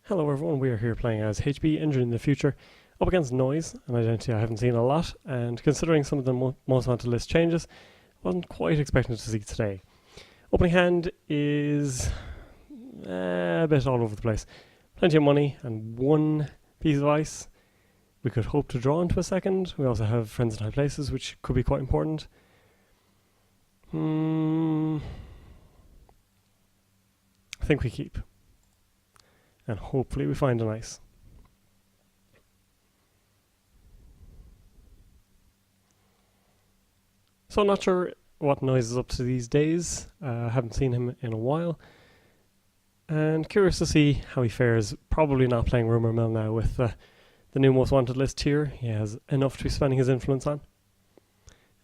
Hello everyone, we are here playing as HB Injured in the Future, up against Noise, an identity I haven't seen a lot, and considering some of the most wanted list changes, wasn't quite expecting to see today. Opening hand is a bit all over the place. Plenty of money and one piece of ice. We could hope to draw into a second. We also have friends in high places, which could be quite important. I think we keep. And hopefully we find a nice. So I'm not sure what Noise is up to these days. Haven't seen him in a while. And curious to see how he fares. Probably not playing Rumour Mill now with the new most wanted list here. He has enough to be spending his influence on.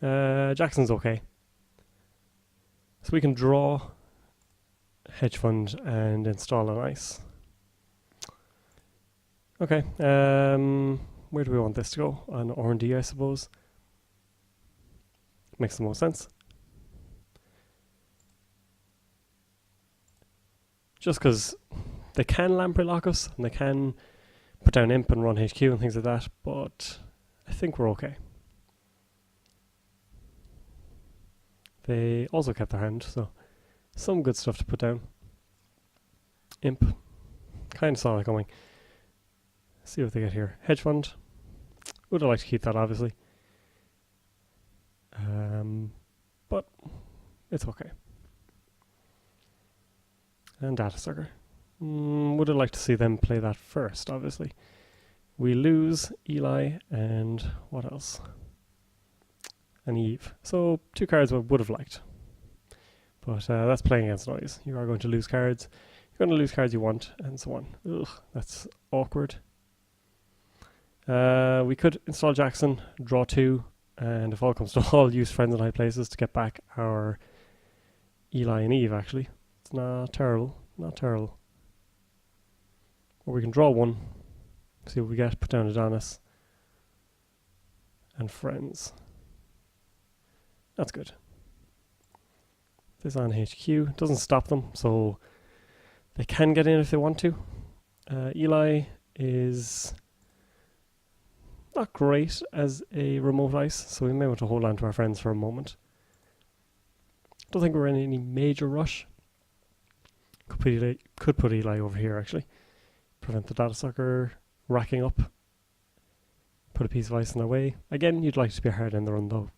Jackson's okay. So we can draw hedge fund and install an ice. Okay, where do we want this to go? On R&D, I suppose. Makes the most sense. Just because they can lamprey lock us, and they can put down imp and run HQ and things like that, but I think we're okay. They also kept their hand, so some good stuff to put down. Imp, kind of saw it coming. See what they get here. Hedge fund. Would have liked to keep that, obviously. But it's okay. And data sucker. Would have liked to see them play that first, obviously. We lose Eli and what else? And Eve. So 2 cards I would have liked. But that's playing against Noise. You are going to lose cards. You're going to lose cards you want, and so on. Ugh, that's awkward. We could install Jackson, draw 2, and if all comes to all, use friends in high places to get back our Eli and Eve, actually. It's not terrible, not terrible. Or we can draw 1, see what we get, put down Adonis, and friends. That's good. This on HQ, doesn't stop them, so they can get in if they want to. Eli is not great as a remote ice, so we may want to hold on to our friends for a moment. Don't think we're in any major rush. Could put Eli over here, actually. Prevent the data sucker racking up. Put a piece of ice in their way. Again, you'd like to be hard in the run, though,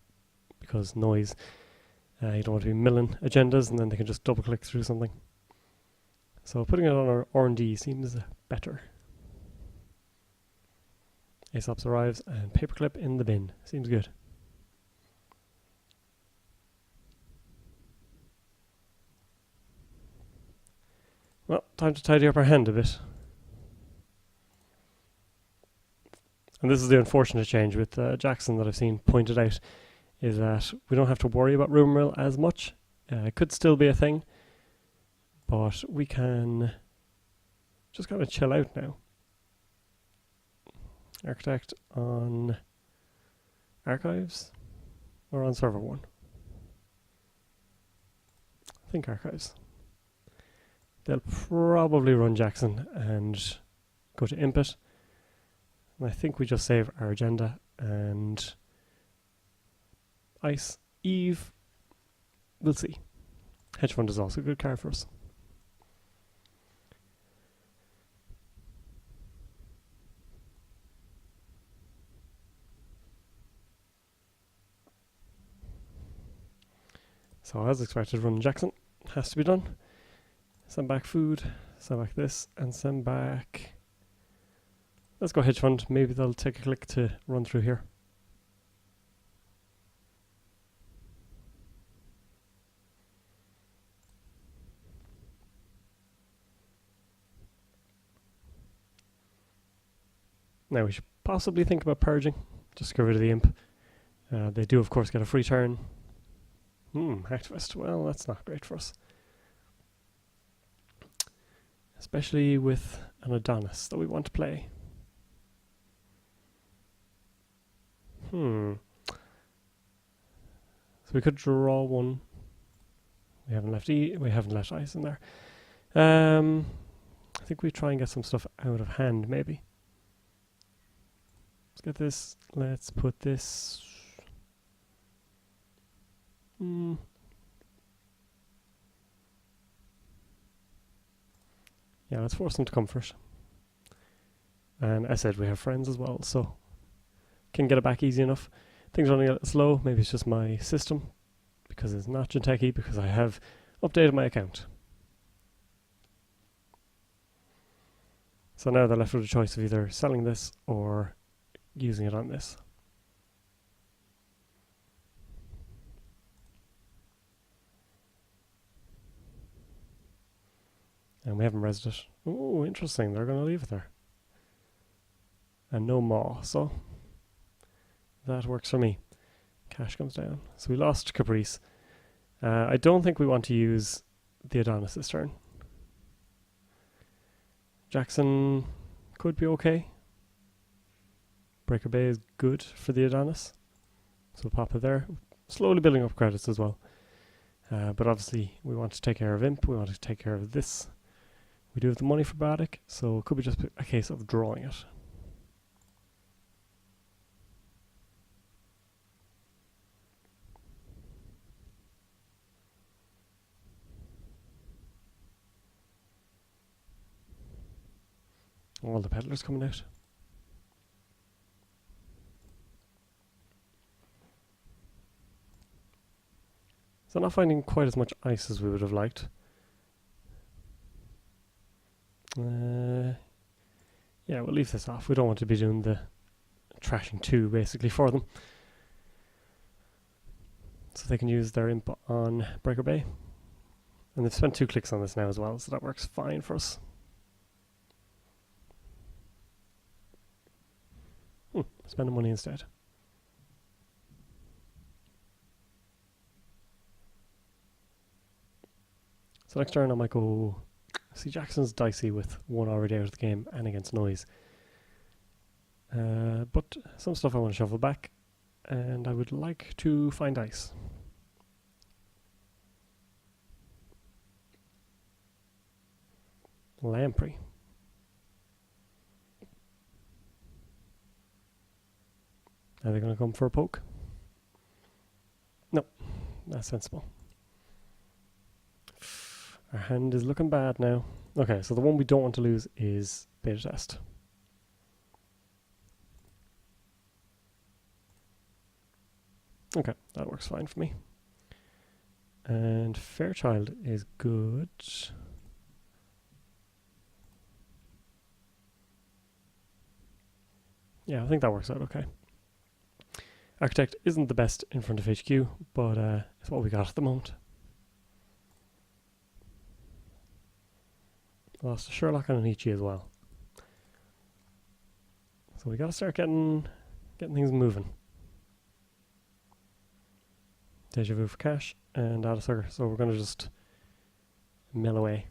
because Noise. You don't want to be milling agendas, and then they can just double-click through something. So putting it on our R&D seems better. Aesops arrives and paperclip in the bin. Seems good. Well, time to tidy up our hand a bit. And this is the unfortunate change with Jackson that I've seen pointed out, is that we don't have to worry about Rumour Mill as much. It could still be a thing, but we can just kind of chill out now. Architect on Archives or on Server 1? I think Archives. They'll probably run Jackson and go to Impet. And I think we just save our agenda and Ice. Eve, we'll see. Hedge fund is also a good card for us. So as expected, run Jackson has to be done. Send back food, send back this, and send back... Let's go hedge fund. Maybe they'll take a click to run through here. Now we should possibly think about purging. Just get rid of the imp. They do of course get a free turn. Hacktivist. Well, that's not great for us. Especially with an Adonis that we want to play. So we could draw 1. We haven't left ice in there. I think we try and get some stuff out of hand, maybe. Let's get this. Let's put this... Yeah, let's force them to come first. And I said we have friends as well, so can get it back easy enough. Things are running a little slow. Maybe it's just my system, because it's not Genteki, because I have updated my account. So now they're left with a choice of either selling this or using it on this. And we haven't rezzed it. Oh, interesting. They're going to leave it there. And no maw, so that works for me. Cash comes down. So we lost Caprice. I don't think we want to use the Adonis this turn. Jackson could be okay. Breaker Bay is good for the Adonis, so we'll pop it there. Slowly building up credits as well. But obviously we want to take care of Imp, we want to take care of this. We do have the money for Braddock, so it could be just a case of drawing it. All the peddlers coming out. So not finding quite as much ice as we would have liked. Yeah, we'll leave this off. We don't want to be doing the trashing 2 basically for them. So they can use their imp on Breaker Bay. And they've spent 2 clicks on this now as well, so that works fine for us. Spend the money instead. So next turn I might go... See, Jackson's dicey with 1 already out of the game and against Noise. But some stuff I want to shuffle back, and I would like to find ice. Lamprey. Are they going to come for a poke? No, that's sensible. Our hand is looking bad now. Okay, so the one we don't want to lose is Beta Test. Okay, that works fine for me. And Fairchild is good. Yeah, I think that works out okay. Architect isn't the best in front of HQ, but it's what we got at the moment. Lost a Sherlock and an Ichi as well. So we gotta start getting things moving. Deja Vu for cash and Data Sucker, so we're gonna just mill away.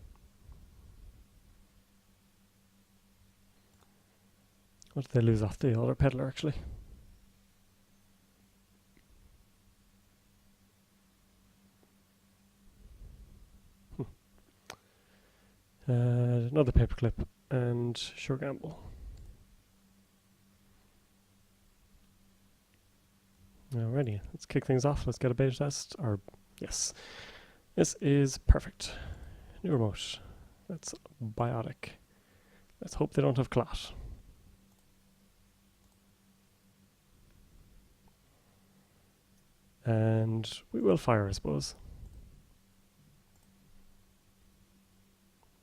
What did they lose off the other peddler actually? Another paperclip and Sure Gamble. Alrighty, let's kick things off. Let's get a beta test. Or yes, this is perfect. New remote. That's biotic. Let's hope they don't have clot. And we will fire, I suppose.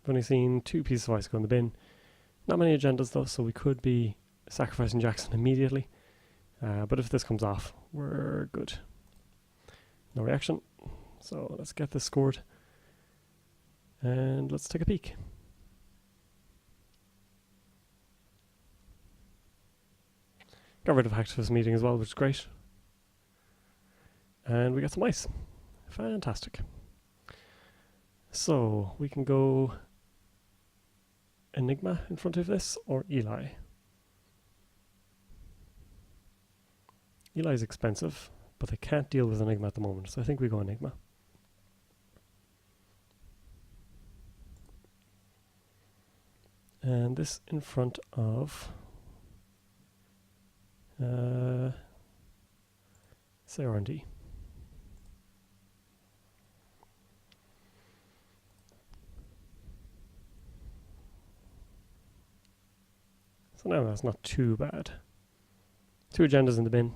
I've only seen 2 pieces of ice go in the bin. Not many agendas though, so we could be sacrificing Jackson immediately. But if this comes off, we're good. No reaction. So let's get this scored. And let's take a peek. Got rid of Hacktivist meeting as well, which is great. And we got some ice. Fantastic. So we can go Enigma in front of this, or Eli. Eli's expensive, but they can't deal with Enigma at the moment, so I think we go Enigma. and this in front of say R&D. So now that's not too bad. 2 agendas in the bin,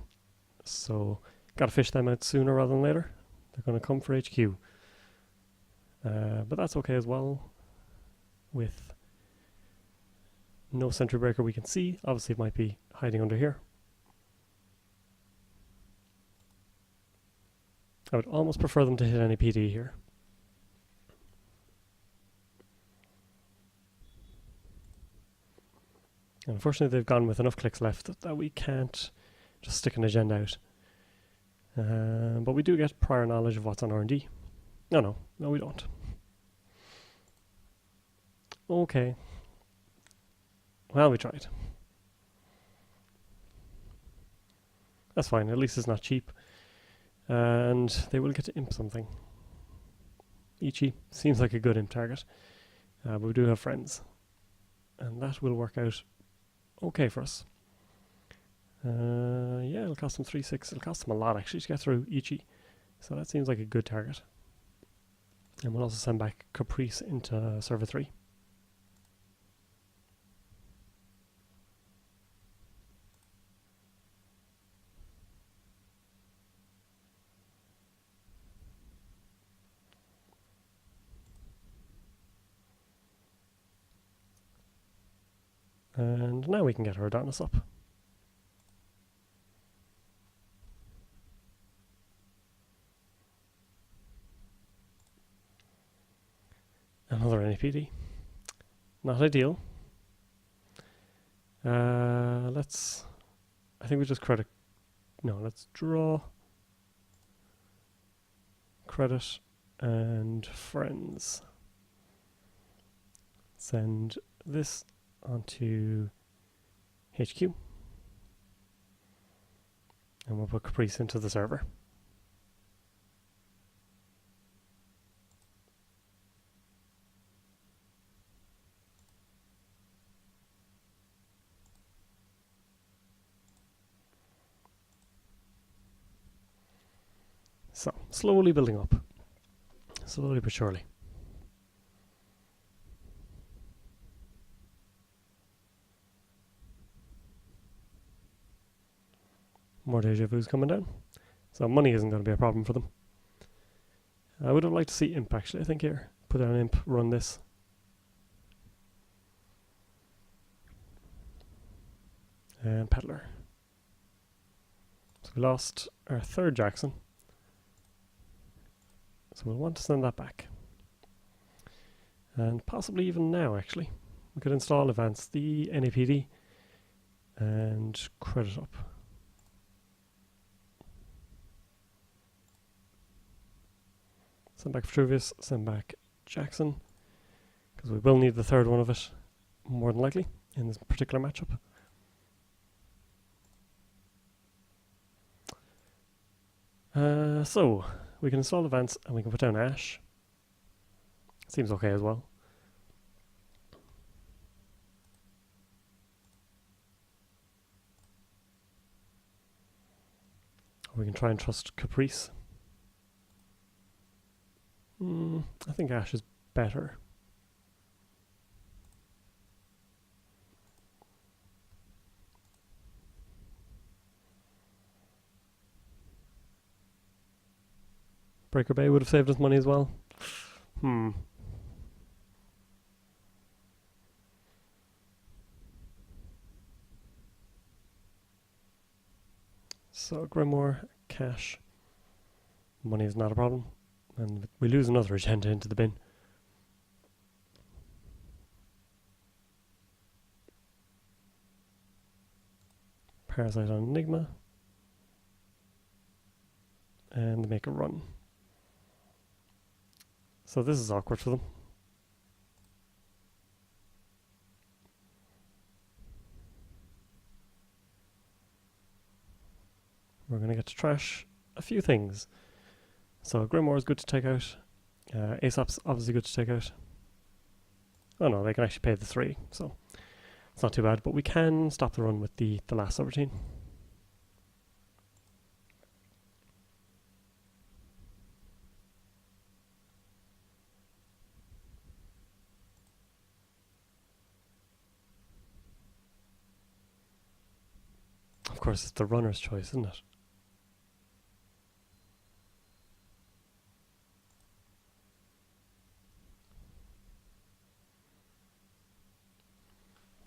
so got to fish them out sooner rather than later. They're going to come for HQ. But that's okay as well, with no sentry breaker we can see. Obviously it might be hiding under here. I would almost prefer them to hit any PD here. And unfortunately they've gone with enough clicks left that we can't just stick an agenda out. But we do get prior knowledge of what's on R&D. No, we don't. Okay. Well, we tried. That's fine, at least it's not cheap. And they will get to imp something. Ichi seems like a good imp target. But we do have friends. And that will work out okay for us. Yeah, it'll cost them 3-6. It'll cost them a lot actually to get through Ichi. So that seems like a good target. And we'll also send back Caprice into server 3. And now we can get our Adonis up. Another NAPD. Not ideal. I think we just credit. No, let's draw. Credit and friends. Send this onto HQ. And we'll put Caprice into the server. So, slowly building up. Slowly but surely. More deja vu's coming down. So money isn't going to be a problem for them. I would have liked to see imp actually, I think here. Put down imp, run this. And peddler. So we lost our 3rd Jackson. So we'll want to send that back. And possibly even now actually. We could install advance the NAPD and credit up. Send back Vitruvius, send back Jackson, because we will need the 3rd one of it, more than likely, in this particular matchup. So, we can install Advance and we can put down Ash. Seems okay as well. We can try and trust Caprice. I think Ash is better. Breaker Bay would have saved us money as well. So Grimoire, cash. Money is not a problem. And we lose another agenda into the bin. Parasite on Enigma. And make a run. So this is awkward for them. We're going to get to trash a few things. So Grimoire is good to take out. Aesop's obviously good to take out. Oh no, they can actually pay the 3, so it's not too bad. But we can stop the run with the last subroutine. Of course, it's the runner's choice, isn't it?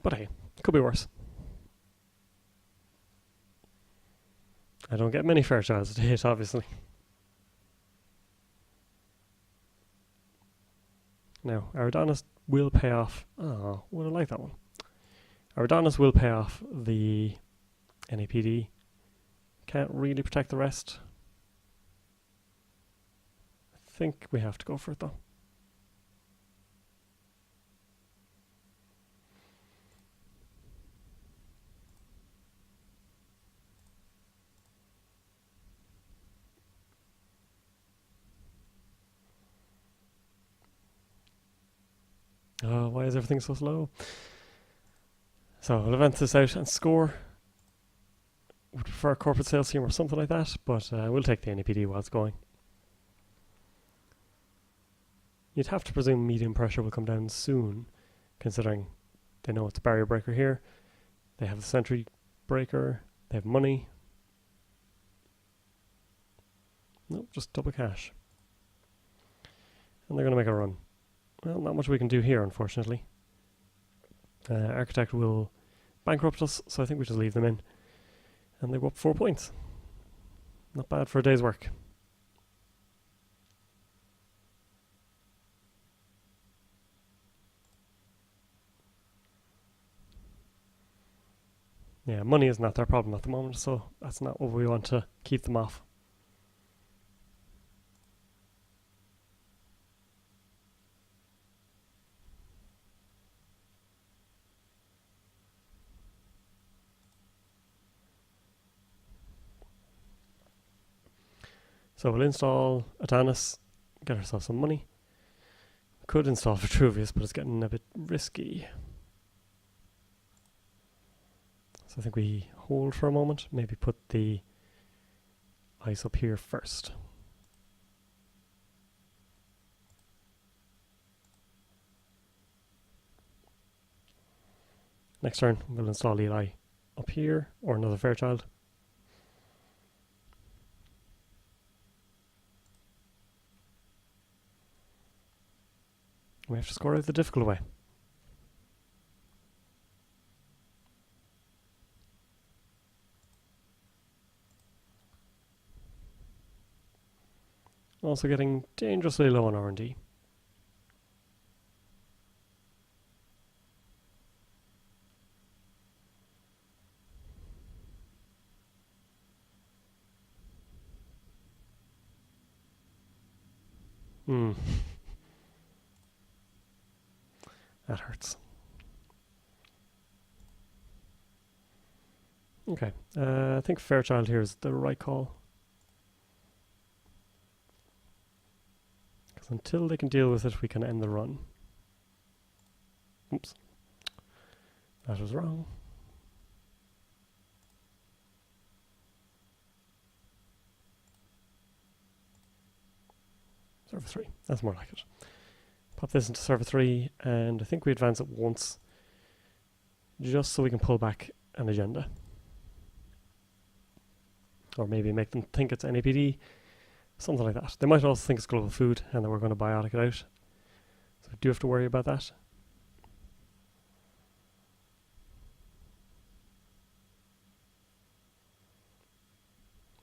But hey, could be worse. I don't get many Fairchilds to hit, obviously. Now, our Adonis will pay off. Oh, would I like that one? Our Adonis will pay off the NAPD. Can't really protect the rest. I think we have to go for it though. Oh, why is everything so slow? So I'll event this out and score. Would prefer a corporate sales team or something like that, but we'll take the NAPD while it's going. You'd have to presume medium pressure will come down soon, considering they know it's a barrier breaker here. They have the sentry breaker. They have money. Nope, just double cash. And they're going to make a run. Well, not much we can do here, unfortunately. Architect will bankrupt us, so I think we just leave them in. And they go up 4 points. Not bad for a day's work. Yeah, money is not their problem at the moment, so that's not what we want to keep them off. So we'll install Adonis, get ourselves some money. Could install Vitruvius, but it's getting a bit risky. So I think we hold for a moment, maybe put the ice up here first. Next turn, we'll install Eli up here, or another Fairchild. We have to score out the difficult way. Also getting dangerously low on R&D. That hurts. Okay, I think Fairchild here is the right call. Because until they can deal with it, we can end the run. Oops. That was wrong. Server 3, that's more like it. Pop this into server 3, and I think we advance it once, just so we can pull back an agenda. Or maybe make them think it's NAPD, something like that. They might also think it's global food, and that we're going to biotic it out. So we do have to worry about that.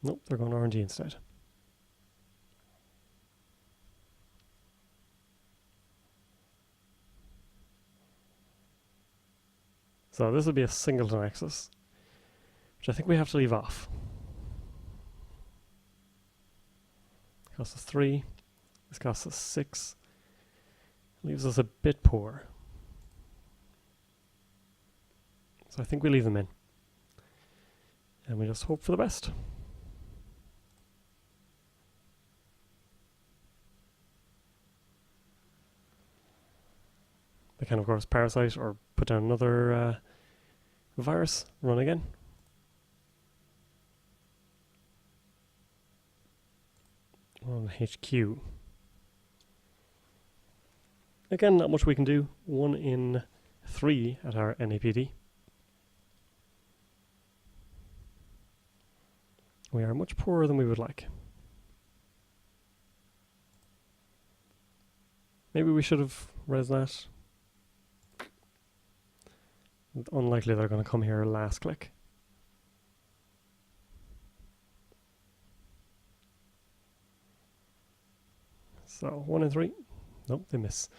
Nope, they're going R&D instead. So this will be a singleton axis, which I think we have to leave off. Costs us 3. This costs us 6. Leaves us a bit poor. So I think we leave them in. And we just hope for the best. I can of course parasite or put down another virus, run again. On HQ. Again, not much we can do. 1 in 3 at our NAPD. We are much poorer than we would like. Maybe we should have res that. Unlikely they're going to come here last click. So 1 in 3. Nope, they miss.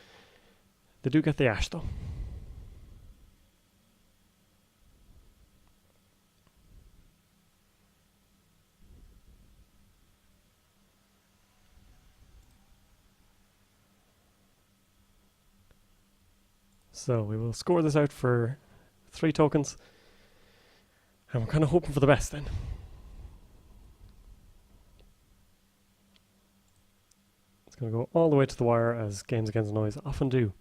They do get the ash though. So we will score this out for 3 tokens. And we're kind of hoping for the best then. It's going to go all the way to the wire, as games against noise often do.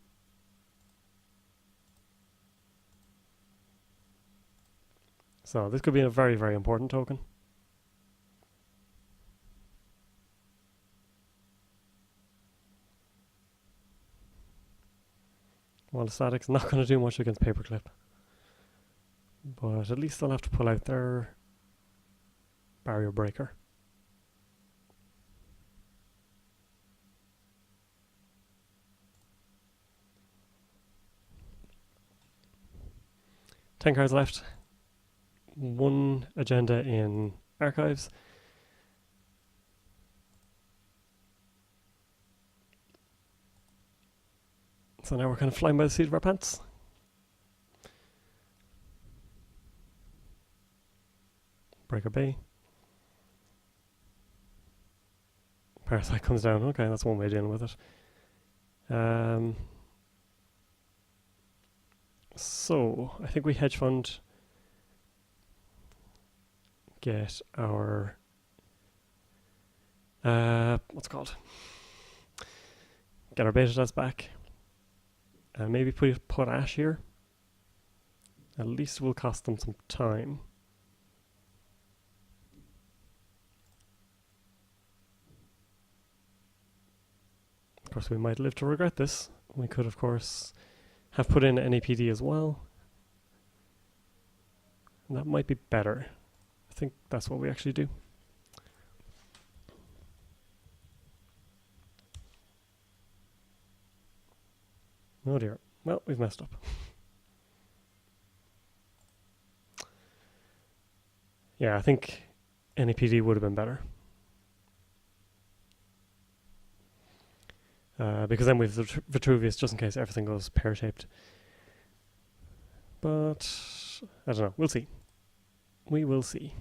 So this could be a very, very important token. Well, the static's not going to do much against paperclip. But at least they'll have to pull out their barrier breaker. Ten cards left. 1 agenda in archives. So now we're kind of flying by the seat of our pants. Breaker Bay. Parasite comes down. Okay, that's one way of dealing with it. So I think we hedge fund, get our what's it called? Get our beta test back. And maybe put ash here. At least it will cost them some time. Of course, we might live to regret this. We could, of course, have put in NAPD as well. And that might be better. I think that's what we actually do. Oh dear. Well, we've messed up. Yeah, I think NAPD would have been better. Because then we've Vitruvius just in case everything goes pear-shaped. But I don't know. We'll see. We will see.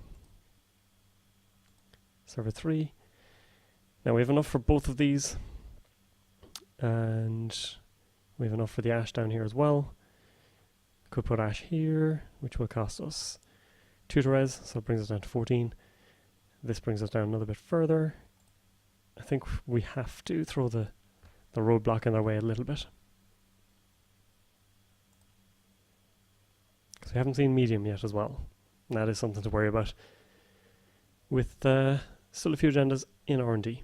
Server 3. Now we have enough for both of these. And we have enough for the ash down here as well. Could put ash here, which will cost us 2 to res, so it brings us down to 14. This brings us down another bit further. I think we have to throw the roadblock in their way a little bit. Because we haven't seen medium yet as well. And that is something to worry about. With still a few agendas in R&D.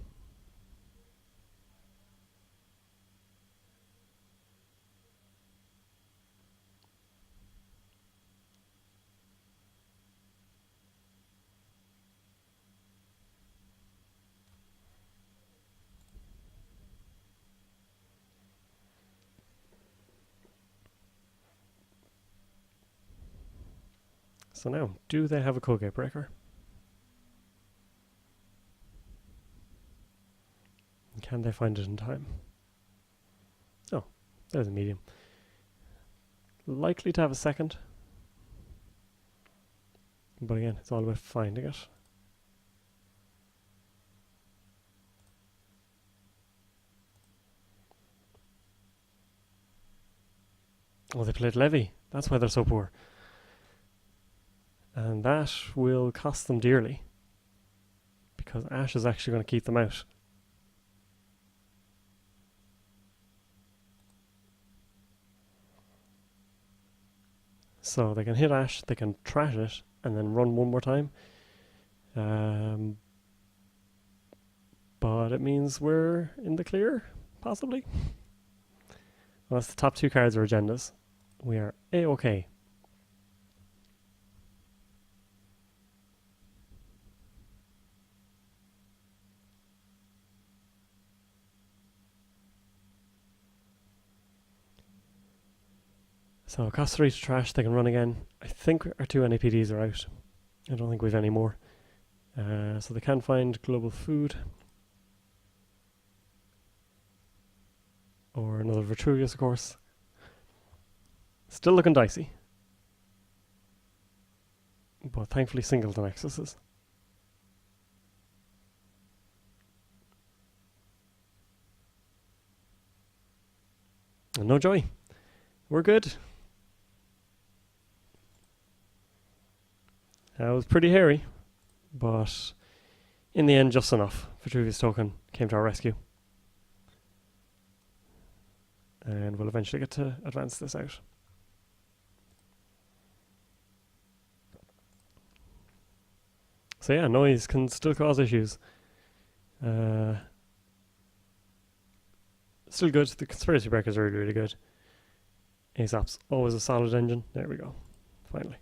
So now, do they have a code gate breaker? And can they find it in time? Oh, there's a medium. Likely to have a second. But again, it's all about finding it. Oh, they played Levy. That's why they're so poor. And that will cost them dearly. Because Ash is actually going to keep them out. So they can hit Ash, they can trash it, and then run one more time. But it means we're in the clear, possibly. Unless the top 2 cards are agendas. We are A-OK. So cost 3 to trash, they can run again. I think our 2 NAPDs are out. I don't think we've any more. So they can find global food. Or another Vitruvius, of course. Still looking dicey. But thankfully singleton accesses. And no joy. We're good. That was pretty hairy, but in the end just enough. Vitruvius token came to our rescue. And we'll eventually get to advance this out. So yeah, noise can still cause issues. Still good. The conspiracy breakers are really, really good. Aesop's always a solid engine. There we go. Finally.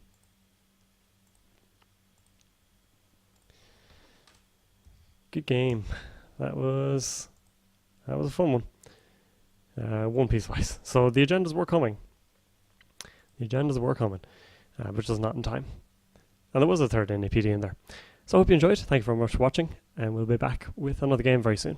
Good game. That was a fun one. One piece wise. So the agendas were coming. But just not in time. And there was a third NAPD in there. So I hope you enjoyed. Thank you very much for watching. And we'll be back with another game very soon.